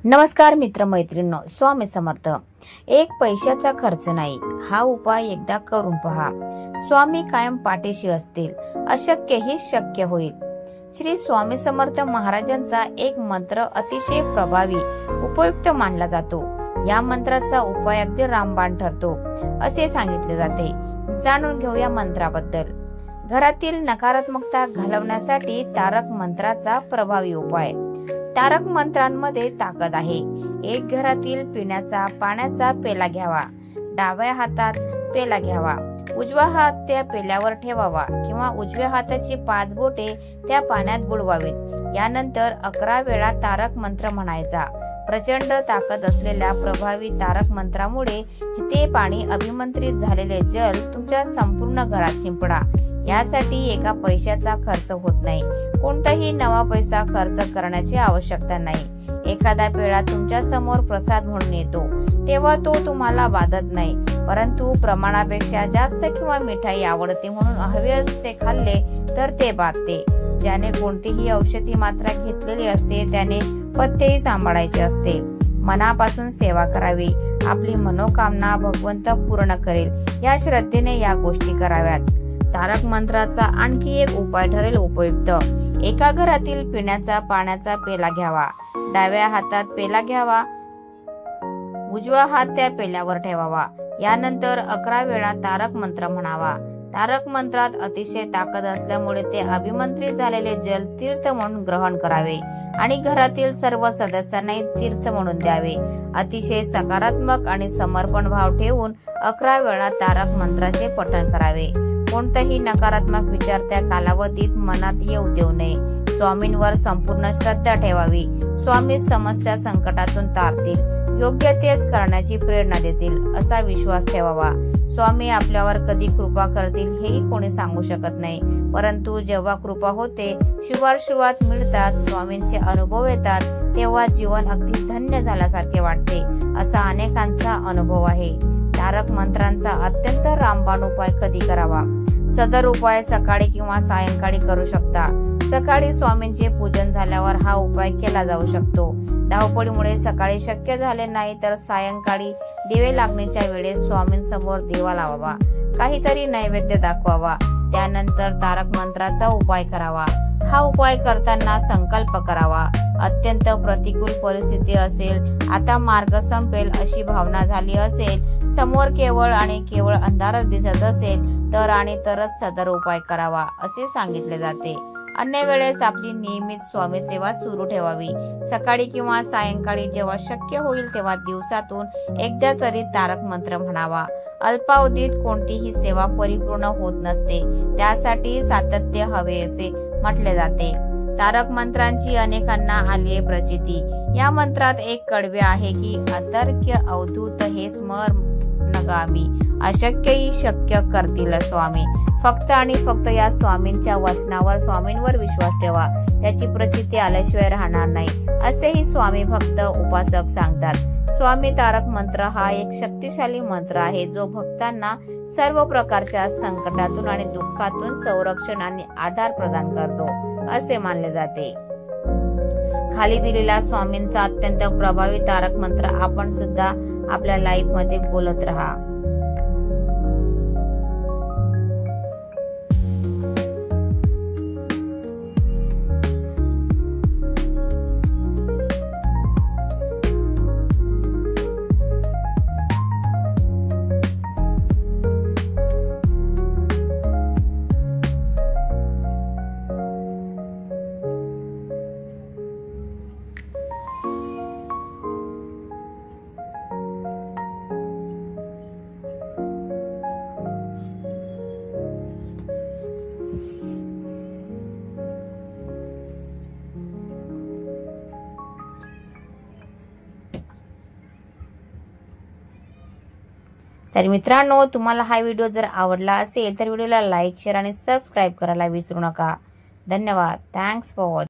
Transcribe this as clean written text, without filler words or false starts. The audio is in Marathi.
नमस्कार मित्र मैत्रिणींनो, स्वामी समर्थ। एक पैशाचा खर्च नाही, हा उपाय एकदा करून पहा। स्वामी कायम पाठीशी असतील, अशक्यही शक्य होईल। श्री स्वामी समर्थ महाराजांचा एक मंत्र अतिशय प्रभावी उपयुक्त मानला जातो। या मंत्राचा उपाय अगदी रामबाण ठरतो असे सांगितले जाते। जाणून घेऊया मंत्राबद्दल। घरातील नकारात्मकता घालवण्यासाठी तारक मंत्राचा प्रभावी उपाय। तारक मंत्रांमध्ये ताकद आहे। एक घरातील पिण्याचा पाण्याचा पेला घ्यावा, डाव्या हातात पेला घ्यावा, उजवा हात त्या पेल्यावर ठेवावा किंवा उजव्या हाताची 5 बोटे त्या पाण्यात बुडवावीत। यानंतर 11 वेळा तारक मंत्र म्हणायचा। प्रचंड ताकद असलेल्या प्रभावी तारक मंत्रामुळे ते पाणी अभिमंत्रित झालेले जल तुमच्या संपूर्ण घरात शिंपडा। यासाठी एका पैशाचा खर्च होत नाही, कोणताही नवा पैसा खर्च करण्याची आवश्यकता नाही। एखादा पेढा तुमच्या समोर प्रसाद म्हणून येतो तेव्हा तो तुम्हाला बाधत नाही, परंतु प्रमाणापेक्षा जास्त किंवा मिठाई आवडते म्हणून हवे असे खाल्ले तर ते बाधते। ज्याने कोणतीही औषधी मात्रा घेतलेली असते त्याने पथ्यही सांभाळायचे असते। मनापासून सेवा करावी, आपली मनोकामना भगवंत पूर्ण करेल या श्रद्धेने या गोष्टी कराव्यात। तारक मंत्राचा आणखी एक उपाय ठरेल उपयुक्त। एका घरातील पिण्याचा पाण्याचा पेला घ्यावा, डाव्या हातात पेला घ्यावा, उजवा हात त्या पेल्यावर ठेवावा। यानंतर 11 वेळा तारक मंत्र म्हणावा। तारक मंत्रात अतिशय ताकद असल्यामुळे ते अभिमंत्रित झालेले जल तीर्थ म्हणून ग्रहण करावे आणि घरातील सर्व सदस्यांना तीर्थ म्हणून द्यावे। अतिशय सकारात्मक आणि समर्पण भाव ठेवून 11 वेळा तारक मंत्राचे पठण करावे। कोणताही नकारात्मक विचार त्या कालावधीत मनात येऊ देऊ नये। स्वामींवर संपूर्ण श्रद्धा ठेवावी। स्वामी समस्या संकटातून तारतील, योग्य तेच करण्याची प्रेरणा देतील असा विश्वास ठेवावा। स्वामी आपल्यावर कधी कृपा करतील हेही कोणी सांगू शकत नाही, परंतु जेव्हा कृपा होते, शुभाशुभात मिळतात, स्वामींचे अनुभव येतात, तेव्हा जीवन अगदी धन्य झाल्यासारखे वाटते असा अनेकांचा अनुभव आहे। तारक मंत्रांचा अत्यंत रामबाण उपाय कधी करावा? सदर उपाय सकाळी किंवा सायंकाळी करू शकता। सकाळी स्वामींचे पूजन झाल्यावर हा उपाय केला जाऊ शकतो। धावपळीमुळे सकाळी शक्य झाले नाही तर सायंकाळी दिवे लागण्याच्या वेळेस स्वामींसमोर दिवा लावावा, काहीतरी नैवेद्य दाखवावा, त्यानंतर तारक मंत्राचा उपाय करावा। हा उपाय करताना संकल्प करावा। अत्यंत प्रतिकूल परिस्थिती असेल, आता मार्ग संपेल अशी भावना झाली असेल, समोर केवळ आणि केवळ अंधारच दिसत असेल तर आणि तरच सदर उपाय करावा असे सांगितले जाते। अन्य वेळेस आपली नियमित स्वामी सेवा सुरू ठेवावी। सकाळी किंवा सायंकाळी जेव्हा शक्य होईल तेव्हा दिवसातून एकदा तरी तारक मंत्र म्हणावा। अल्पावधीत कोणतीही सेवा परिपूर्ण होत नसते, त्यासाठी सातत्य हवे असे म्हटले जाते। तारक मंत्रांची अनेकांना आली आहे प्रचिती। या मंत्रात एक कडवे आहे की अतर्क्य अवधूत हे स्मर नगामी, अशक्यही शक्य करतील स्वामी। फक्त आणि फक्त या स्वामींच्या वचनावर, स्वामींवर विश्वास ठेवा, त्याची प्रचिती आल्याशिवाय राहणार नाही असेही स्वामी भक्त उपासक सांगतात। स्वामी तारक मंत्र हा एक शक्तिशाली मंत्र आहे जो भक्तांना सर्व प्रकारच्या संकटातून आणि दुःखातून संरक्षण आणि आधार प्रदान करतो असे मानले जाते। खाली दिलेला स्वामींचा अत्यंत प्रभावी तारक मंत्र आपण सुद्धा आपल्या लाईफ मध्ये बोलत राहा। तर मित्रांनो, तुम्हाला हा व्हिडिओ जर आवडला असेल तर व्हिडिओला लाईक, शेअर आणि सबस्क्राईब करायला विसरू नका। धन्यवाद। Thanks for watching.